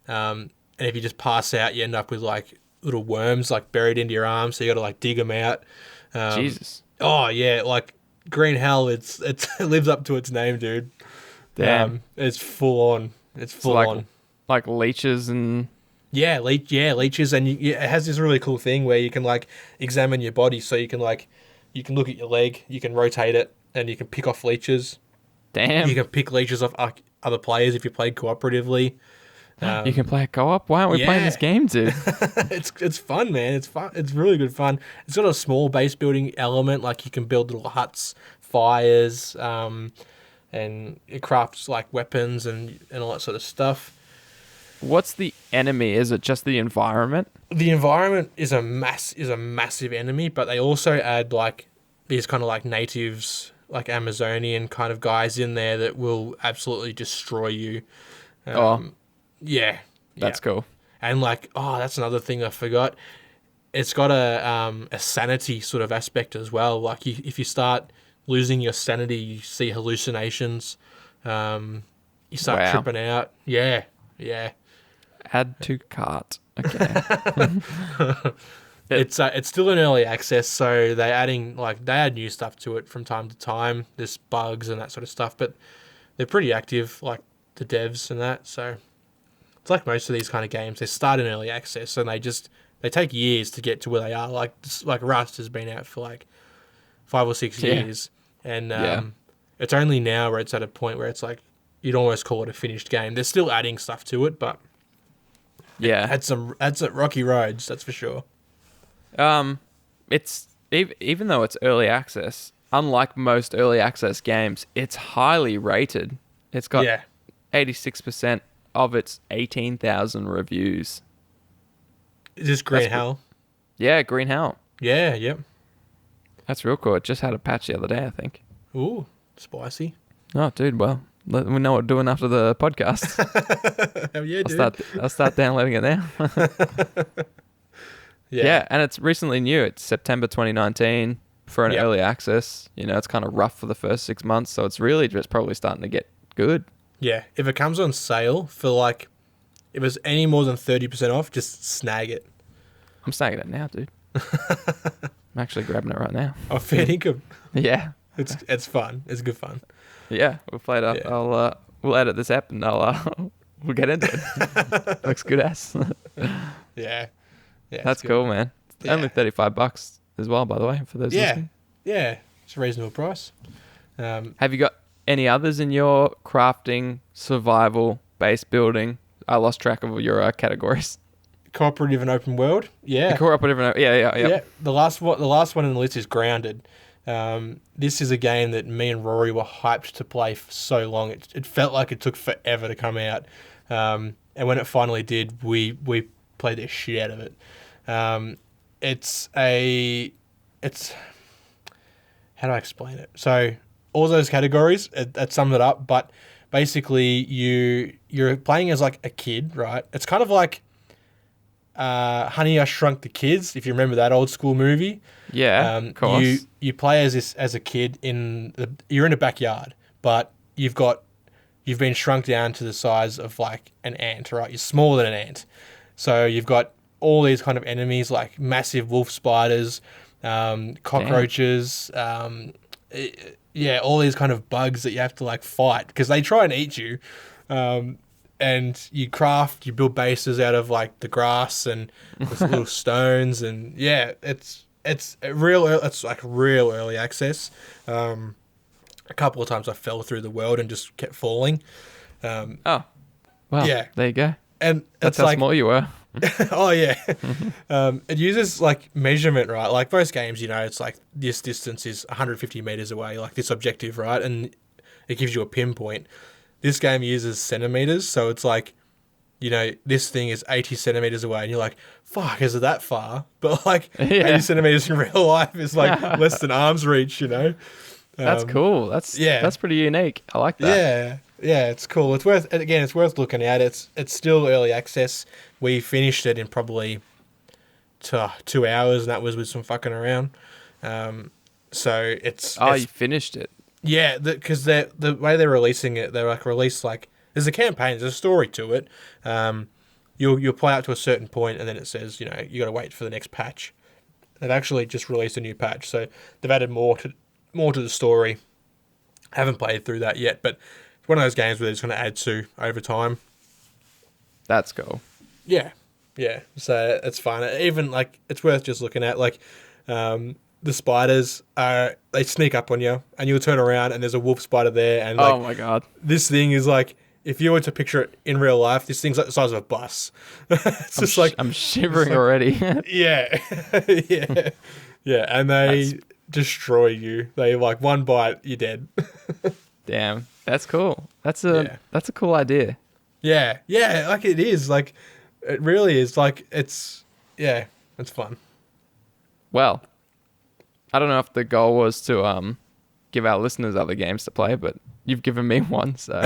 And if you just pass out, you end up with little worms buried into your arms, so you got to dig them out. Jesus. Oh yeah, Green Hell, it lives up to its name, dude. Damn. It's full on. It's full on. Like leeches and leeches, and it has this really cool thing where you can like examine your body, so you can look at your leg, you can rotate it, and you can pick off leeches. Damn. You can pick leeches off other players if you played cooperatively. You can play a co-op? Why aren't we playing this game, dude? It's fun, man. It's fun. It's really good fun. It's got a small base building element, like you can build little huts, fires, and it crafts like weapons and all that sort of stuff. What's the enemy? Is it just the environment? The environment is a massive enemy, but they also add like these kind of like natives, like Amazonian kind of guys in there that will absolutely destroy you. Yeah. That's cool. And like, that's another thing I forgot. It's got a sanity sort of aspect as well. Like if you start losing your sanity, you see hallucinations. You start tripping out. Yeah. Add to cart. Okay. It's still in early access, so they add new stuff to it from time to time. There's bugs and that sort of stuff, but they're pretty active, like the devs and that. So it's like most of these kind of games. They start in early access and they take years to get to where they are. Like Rust has been out for like 5 or 6 years, and it's only now where it's at a point where it's like you'd almost call it a finished game. They're still adding stuff to it, but had some rocky roads, that's for sure. It's even though it's early access, unlike most early access games, it's highly rated. It's got 86% of its 18,000 reviews. Is this Green Hell? Yeah, Green Hell. Yeah, yep. That's real cool. It just had a patch the other day, I think. Ooh, spicy. Oh, dude, well, we know what we're doing after the podcast. Hell yeah, dude. I'll start downloading it now. Yeah, and it's recently new. It's September 2019 for an early access. You know, it's kind of rough for the first 6 months, so it's really just probably starting to get good. Yeah, if it comes on sale for like, if it's any more than 30% off, just snag it. I'm snagging it now, dude. I'm actually grabbing it right now. Oh, fair income. Yeah. It's fun. It's good fun. Yeah, we'll play it up. Yeah. We'll edit this app and we'll get into it. Looks good ass. Yeah. That's cool, man. It's only $35 as well, by the way, for those listening. Yeah. It's a reasonable price. Have you got any others in your crafting, survival, base building? I lost track of your categories. Cooperative and open world. Yeah. Cooperative and yeah. The last one in the list is Grounded. This is a game that me and Rory were hyped to play for so long. It felt like it took forever to come out. And when it finally did, we played the shit out of it. It's how do I explain it? So all those categories, that sums it up. But basically, you're playing as like a kid, right? It's kind of like Honey, I Shrunk the Kids, if you remember that old school movie. Yeah, of course. You play as a kid you're in a backyard, but you've been shrunk down to the size of like an ant, right? You're smaller than an ant. So you've got all these kind of enemies like massive wolf spiders, cockroaches, all these kind of bugs that you have to like fight because they try and eat you. And you build bases out of like the grass and little stones, and it's real early access. A couple of times I fell through the world and just kept falling. Well, there you go. And that's how small you were. Oh yeah. It uses like measurement, right? Like most games, it's like this distance is 150 meters away, like this objective, right? And it gives you a pinpoint. This game uses centimeters, so it's like, this thing is 80 centimeters away, and you're like, fuck, is it that far? But like 80 centimeters in real life is like less than arm's reach, That's cool. That's pretty unique. I like that. Yeah, it's cool. It's worth looking at. It's still early access. We finished it in probably 2 hours, and that was with some fucking around. So it's... you finished it? Yeah, because the way they're releasing it, they're like there's a campaign, there's a story to it. You'll play up to a certain point, and then it says, you got to wait for the next patch. They've actually just released a new patch, so they've added more to the story. Haven't played through that yet, but it's one of those games where they're just going to add to over time. That's cool. Yeah, Yeah, so it's fun. Even like it's worth just looking at. Like, the spiders they sneak up on you, and you'll turn around and there's a wolf spider there, and like Oh my god. this thing is like if you were to picture it in real life, this thing's like the size of a bus. It's just like I'm shivering already. yeah, yeah, yeah, and they destroy you. They like one bite, you're dead. Damn, that's cool. That's Yeah. a cool idea. Yeah, yeah, like it is. Like it really is. Like it's fun. Well, I don't know if the goal was to give our listeners other games to play, but you've given me one, so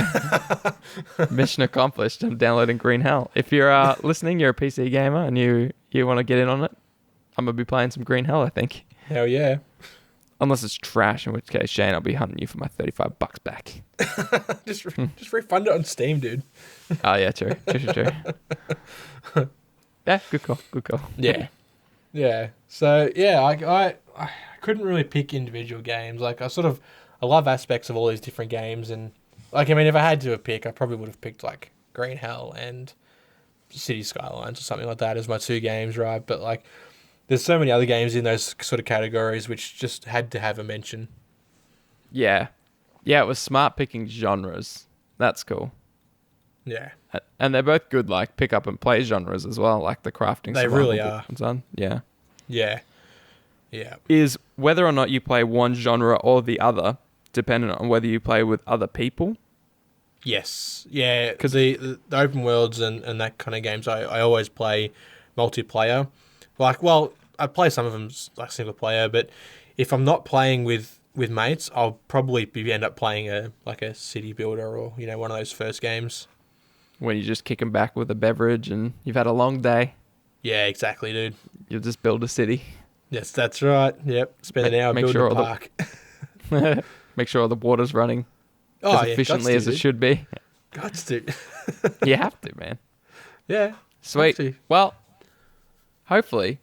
mission accomplished. I'm downloading Green Hell. If you're listening, you're a PC gamer and you want to get in on it, I'm gonna be playing some Green Hell, I think. Hell yeah. Unless it's trash, in which case, Shane, I'll be hunting you for my $35 back. just refund it on Steam, dude. Oh yeah, true. Yeah, good call. Yeah. Yeah. So yeah, I couldn't really pick individual games. Like I love aspects of all these different games, and like I mean, if I had to pick, I probably would have picked like Green Hell and City Skylines or something like that as my two games, right? But like, there's so many other games in those sort of categories which just had to have a mention. Yeah, it was smart picking genres. That's cool. Yeah. And they're both good, like pick up and play genres as well, like the crafting. They survival really book are. and so on. Yeah. Yeah. Yeah. Is whether or not you play one genre or the other dependent on whether you play with other people. Yes. Yeah. Because the open worlds and that kind of games, I always play multiplayer. Like, well, I play some of them like single player, but if I'm not playing with mates, I'll probably end up playing a city builder or one of those first games. When you just kick them back with a beverage and you've had a long day. Yeah, exactly, dude. You'll just build a city. Yes, that's right. Yep. Spend an hour building a park. Make sure all the water's running as efficiently as it should be. Gots to. You have to, man. Yeah. Sweet. Well, hopefully,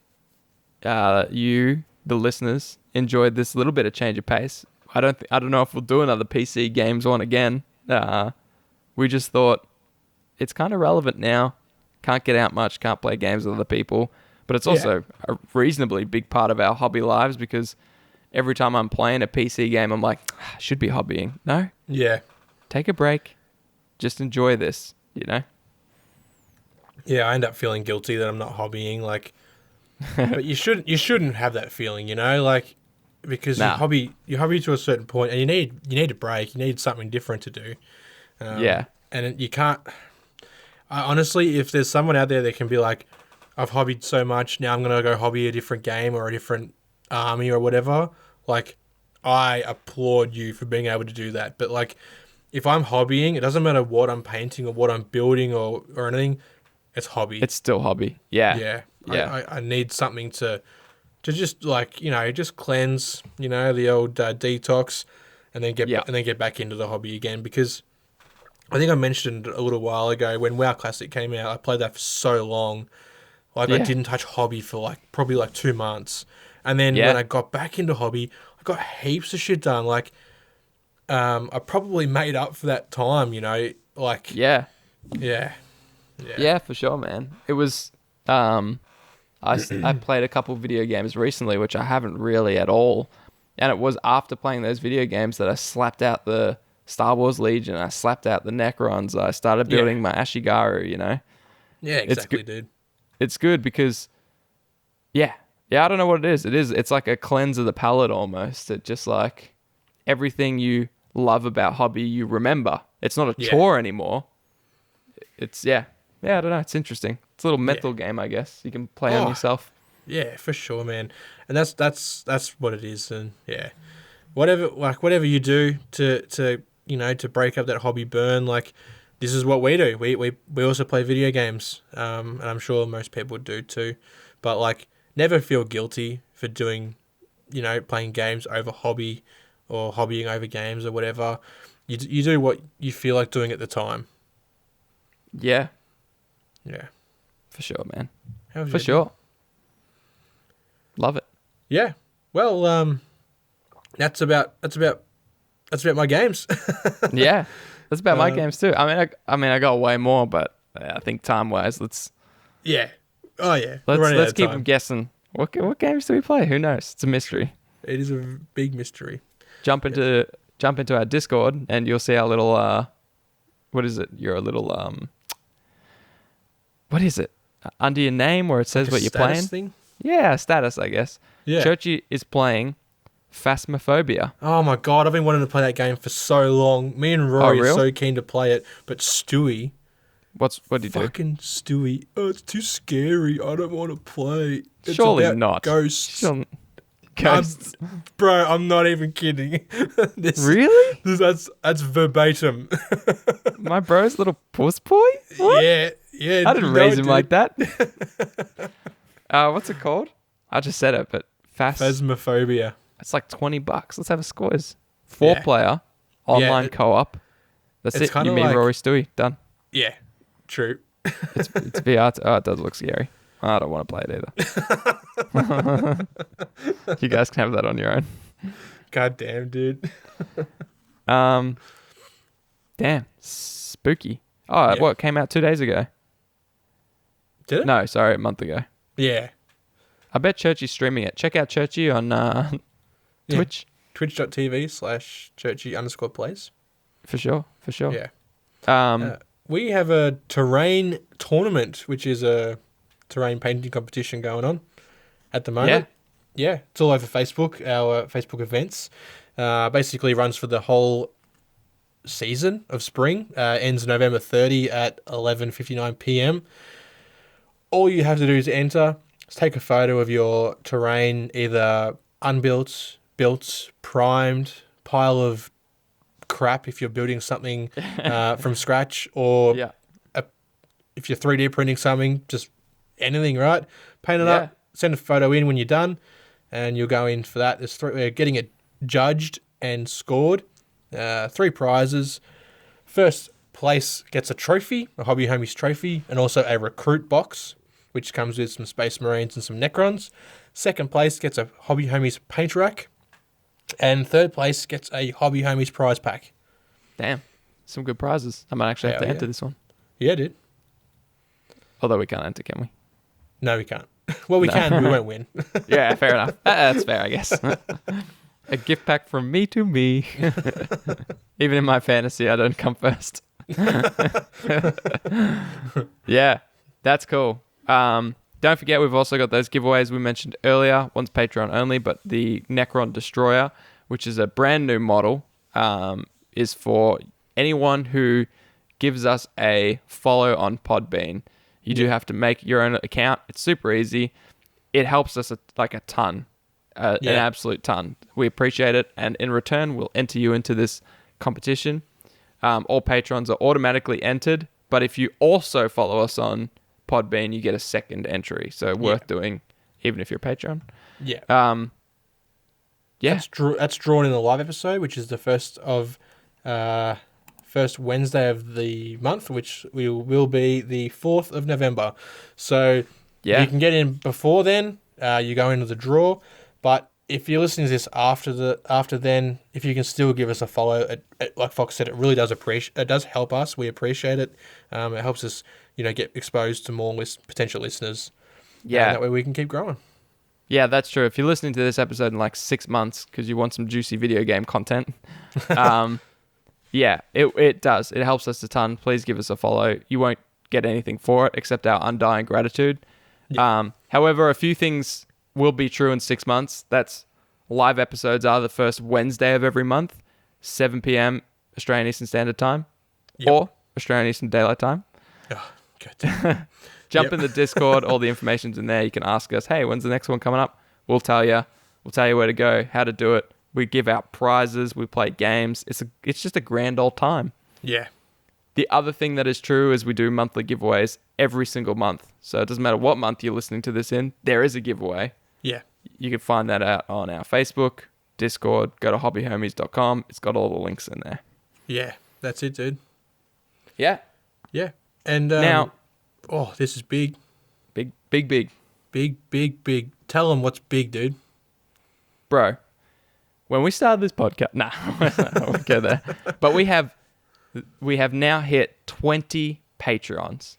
you, the listeners, enjoyed this little bit of change of pace. I don't know if we'll do another PC games one again. We just thought it's kind of relevant now. Can't get out much. Can't play games with other people. But it's also a reasonably big part of our hobby lives because every time I'm playing a PC game, I'm like, I should be hobbying. No. Yeah. Take a break. Just enjoy this, Yeah, I end up feeling guilty that I'm not hobbying. Like, but you shouldn't have that feeling, like, because you hobby to a certain point, and you need a break. You need something different to do. And you can't. Honestly, if there's someone out there that can be like, I've hobbied so much, now I'm gonna go hobby a different game or a different army or whatever. Like, I applaud you for being able to do that. But like, if I'm hobbying, it doesn't matter what I'm painting or what I'm building or anything. It's hobby. It's still hobby. Yeah. Yeah. I need something to just like, just cleanse, the old detox and then get back into the hobby again. Because I think I mentioned a little while ago when WoW Classic came out, I played that for so long. Like I didn't touch hobby for probably 2 months. And then when I got back into hobby, I got heaps of shit done. Like, I probably made up for that time, like. Yeah. Yeah. Yeah, for sure, man. It was, I played a couple video games recently, which I haven't really at all. And it was after playing those video games that I slapped out the Star Wars Legion, I slapped out the Necrons, I started building my Ashigaru, Yeah, exactly, dude. It's good because, I don't know what it is. It's like a cleanse of the palate almost. It just like everything you love about hobby, you remember. It's not a chore anymore. It's, I don't know. It's interesting. It's a little mental game, I guess. You can play on yourself. Yeah, for sure, man. And that's what it is. And whatever you do to break up that hobby burn, like, this is what we do. We also play video games, and I'm sure most people do too. But like, never feel guilty for doing, playing games over hobby or hobbying over games or whatever. You do what you feel like doing at the time. Yeah. Yeah. For sure, man. For sure. Love it. Yeah. Well, that's about my games. Yeah. That's about my games too. I mean, I got way more, but I think time-wise, let's... Yeah. Oh yeah. We're running out Let's of keep time. them guessing. What games do we play? Who knows? It's a mystery. It is a big mystery. Jump into our Discord and you'll see our little what is it? Your little what is it? Under your name where it says Like a what you're status playing? thing? Yeah, status, I guess. Yeah. Churchy is playing Phasmophobia. Oh my god, I've been wanting to play that game for so long. Me and Rory are real? so keen to play it, but Stewie, What do you do? fucking Stewie, oh, it's too scary. I don't want to play. It's Surely about not. Ghosts. Ghosts. Bro, I'm not even kidding. Really? That's verbatim. My bro's little puss boy? What? Yeah. I didn't raise him like that. What's it called? I just said it, but Phasmophobia. It's like $20. Let's have a squiz. 4-player online it- co-op. That's it's it. kinda You, me, like- Rory, Stewie. Done. Yeah, true. It's VR. Oh, it does look scary. I don't want to play it either. You guys can have that on your own. God damn, dude. Damn. Spooky. Oh, Yeah. what? Came out 2 days ago. Did it? No, sorry, a month ago. Yeah. I bet Churchy's streaming it. Check out Churchy on Yeah. Twitch. Twitch.tv/Churchy_plays. For sure. Yeah. Um, We have a terrain tournament, which is a terrain painting competition going on at the moment. Yeah. It's all over Facebook, our Facebook events. Basically runs for the whole season of spring. Ends November 30 at 11:59 p.m. All you have to do is enter. Just take a photo of your terrain, either unbuilt, built, primed, pile of crap if you're building something from scratch, or yeah. if you're 3D printing something, just anything, right? Paint it Yeah. up, send a photo in when you're done, and you'll go in for that. We're getting it judged and scored. 3 prizes. First place gets a trophy, a Hobby Homies trophy, and also a recruit box, which comes with some Space Marines and some Necrons. Second place gets a Hobby Homies paint rack. And third place gets a Hobby Homies prize pack. Damn. Some good prizes. I might actually have to Hell enter yeah. this one. Yeah, dude. Although we can't enter, can we? No, we can't. Well, we can, we won't win. Yeah, fair enough. That's fair, I guess. A gift pack from me to me. Even in my fantasy, I don't come first. Yeah, that's cool. Don't forget, we've also got those giveaways we mentioned earlier. One's Patreon only, but the Necron Destroyer, which is a brand new model, is for anyone who gives us a follow on Podbean. You do have to make your own account. It's super easy. It helps us like a ton, an absolute ton. We appreciate it, and in return, we'll enter you into this competition. All patrons are automatically entered, but if you also follow us on Podbean, you get a second entry. So worth doing, even if you're a patron. Yeah. Yeah. That's drawn in the live episode, which is the first Wednesday of the month, which will be the 4th of November. So you can get in before then. You go into the draw, but if you're listening to this after then, if you can still give us a follow, like Fox said, it really does it does help us. We appreciate it. It helps us, get exposed to more potential listeners. Yeah. And that way we can keep growing. Yeah, that's true. If you're listening to this episode in like 6 months because you want some juicy video game content, yeah, it does. It helps us a ton. Please give us a follow. You won't get anything for it except our undying gratitude. Yeah. However, a few things will be true in 6 months. That's live episodes are the first Wednesday of every month, 7 p.m. Australian Eastern Standard Time or Australian Eastern Daylight Time. Oh, good. Jump in the Discord. All the information's in there. You can ask us, hey, when's the next one coming up? We'll tell you. We'll tell you where to go, how to do it. We give out prizes. We play games. It's just a grand old time. Yeah. The other thing that is true is we do monthly giveaways every single month. So it doesn't matter what month you're listening to this in, there is a giveaway. Yeah. You can find that out on our Facebook, Discord. Go to hobbyhomies.com. It's got all the links in there. Yeah. That's it, dude. Yeah. Yeah. And now, this is big. Big. Big. Tell them what's big, dude. Bro, when we started this podcast, I won't go there. But we have now hit 20 patrons,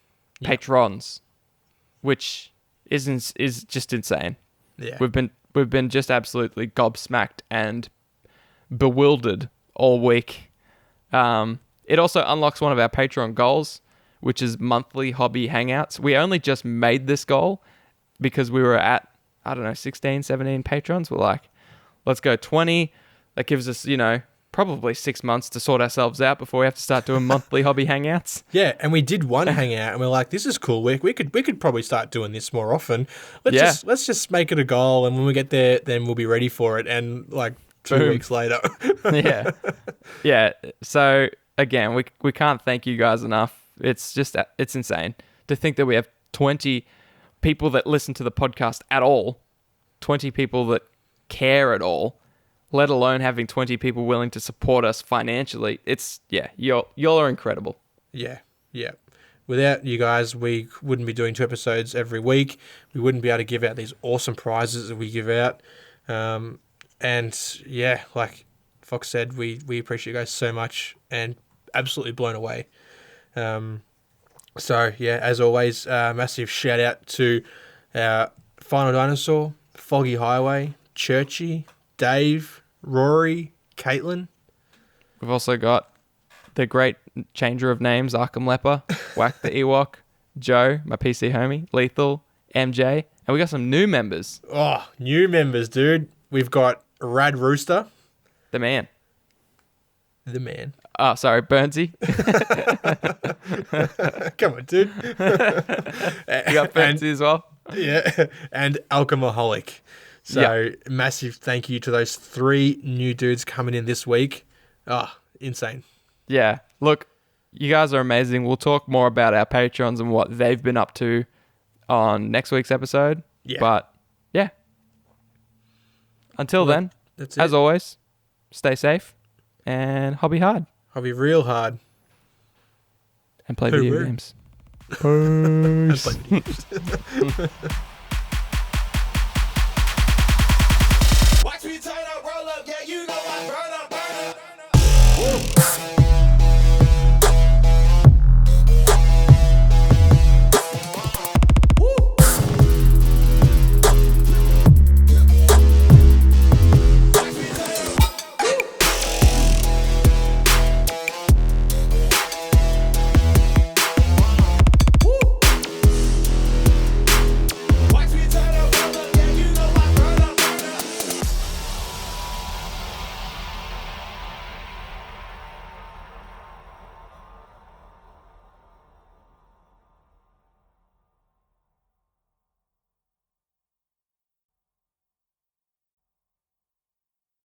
which is just insane. Yeah. We've been just absolutely gobsmacked and bewildered all week. It also unlocks one of our Patreon goals, which is monthly hobby hangouts. We only just made this goal because we were at, I don't know, 16, 17 patrons. We're like, let's go 20. That gives us, probably 6 months to sort ourselves out before we have to start doing monthly hobby hangouts. Yeah, and we did one hangout, and we're like, "This is cool. We could probably start doing this more often. Let's just make it a goal, and when we get there, then we'll be ready for it." And like 2 Boom. weeks later, Yeah. So again, we can't thank you guys enough. It's insane to think that we have 20 people that listen to the podcast at all, 20 people that care at all, let alone having 20 people willing to support us financially. Y'all are incredible. Yeah. Without you guys, we wouldn't be doing 2 episodes every week. We wouldn't be able to give out these awesome prizes that we give out. And yeah, like Fox said, we appreciate you guys so much and absolutely blown away. So yeah, as always, massive shout out to our Final Dinosaur, Foggy Highway, Churchy, Dave, Rory, Caitlin. We've also got the great changer of names, Arkham Leper, Whack the Ewok, Joe, my PC homie, Lethal, MJ, and we got some new members. Oh, new members, dude. We've got Rad Rooster. The man. Oh, sorry, Burnsy. Come on, dude. You got Burnsy as well? Yeah, and Alchemaholic. So massive thank you to those 3 new dudes coming in this week. Oh, insane. Yeah. Look, you guys are amazing. We'll talk more about our patrons and what they've been up to on next week's episode. Yeah. But yeah. Until then, that's it. As always, stay safe and hobby hard. Hobby real hard. And play video games. Peace. Watch me turn up, roll up, yeah, you know I burn up. Woo.